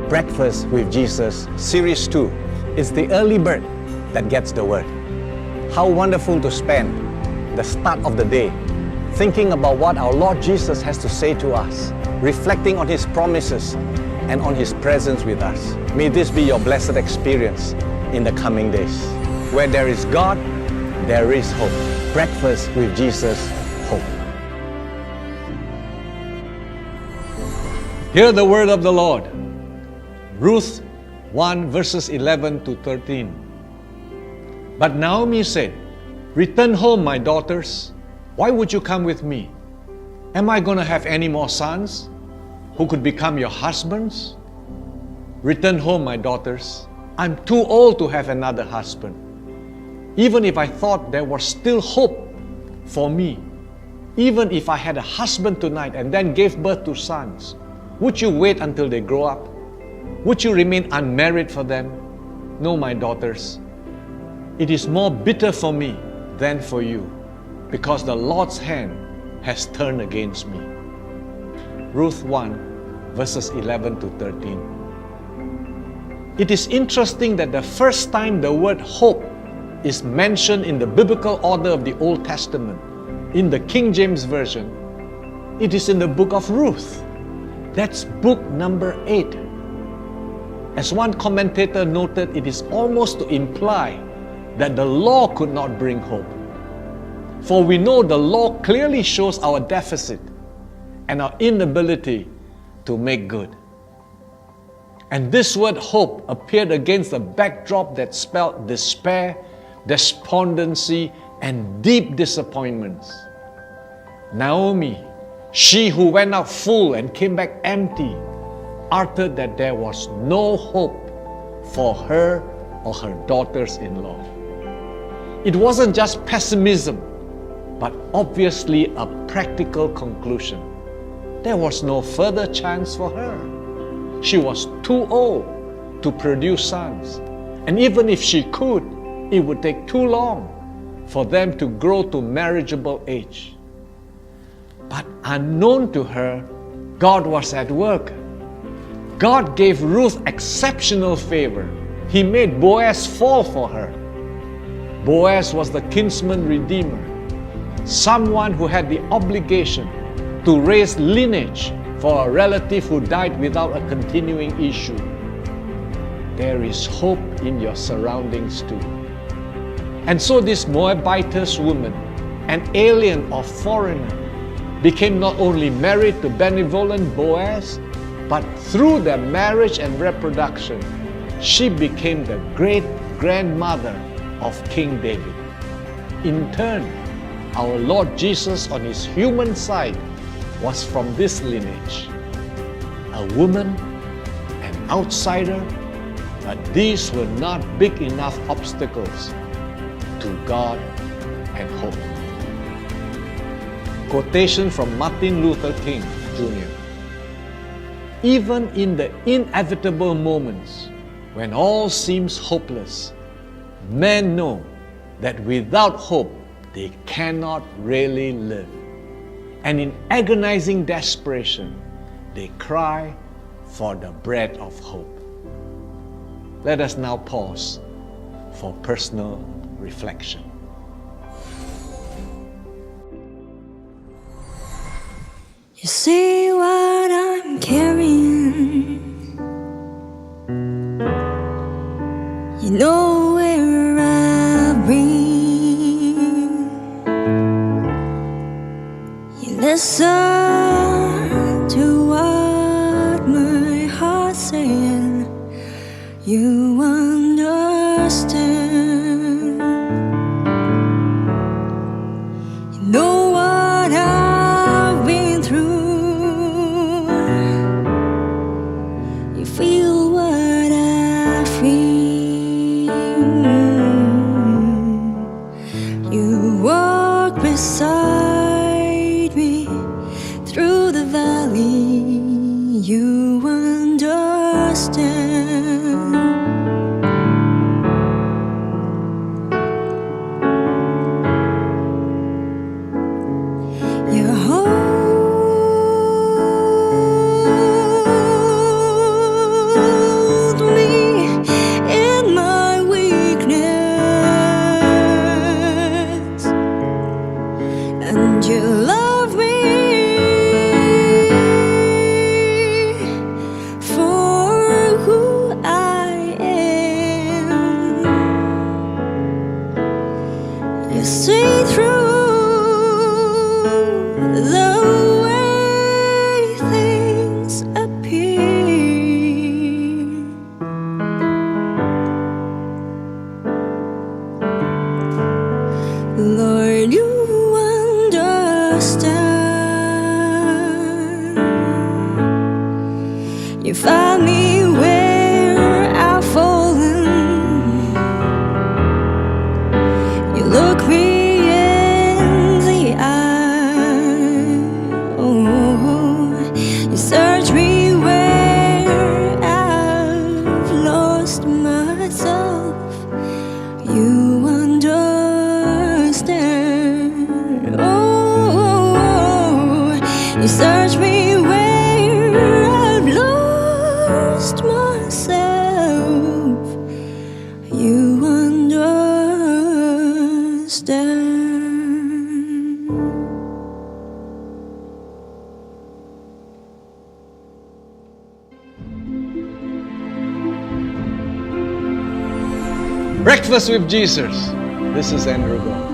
Breakfast with Jesus, Series 2, is the early bird that gets the word. How wonderful to spend the start of the day thinking about what our Lord Jesus has to say to us, reflecting on His promises and on His presence with us. May this be your blessed experience in the coming days. Where there is God, there is hope. Breakfast with Jesus, hope. Hear the word of the Lord. Ruth 1 verses 11 to 13. But Naomi said, "Return home, my daughters. Why would you come with me? Am I going to have any more sons who could become your husbands? Return home, my daughters. I'm too old to have another husband. Even if I thought there was still hope for me, even if I had a husband tonight and then gave birth to sons, would you wait until they grow up? Would you remain unmarried for them? No, my daughters. It is more bitter for me than for you, because the Lord's hand has turned against me." Ruth 1 verses 11 to 13. It is interesting that the first time the word hope is mentioned in the biblical order of the Old Testament, in the King James Version, it is in the book of Ruth. That's book number 8. As one commentator noted, it is almost to imply that the law could not bring hope. For we know the law clearly shows our deficit and our inability to make good. And this word hope appeared against a backdrop that spelled despair, despondency, and deep disappointments. Naomi, she who went out full and came back empty, uttered that there was no hope for her or her daughters-in-law. It wasn't just pessimism, but obviously a practical conclusion. There was no further chance for her. She was too old to produce sons. And even if she could, it would take too long for them to grow to marriageable age. But unknown to her, God was at work. God gave Ruth exceptional favor. He made Boaz fall for her. Boaz was the kinsman redeemer, someone who had the obligation to raise lineage for a relative who died without a continuing issue. There is hope in your surroundings too. And so this Moabitess woman, an alien or foreigner, became not only married to benevolent Boaz, but through their marriage and reproduction, she became the great-grandmother of King David. In turn, our Lord Jesus on His human side was from this lineage. A woman, an outsider, but these were not big enough obstacles to God and hope. Quotation from Martin Luther King, Jr. Even in the inevitable moments when all seems hopeless, men know that without hope they cannot really live. And in agonizing desperation, they cry for the bread of hope. Let us now pause for personal reflection. You see what I'm carrying. You know where I've been. You listen to what my heart's saying. You understand. You know what I've been through. You feel what I feel. You walk beside me through the valley. You understand. find me where I've fallen. You look me in the eye. Oh, you search me where I've lost myself. You understand. Oh, you search me where I've lost myself. You understand. Breakfast with Jesus. This is Andrew Go.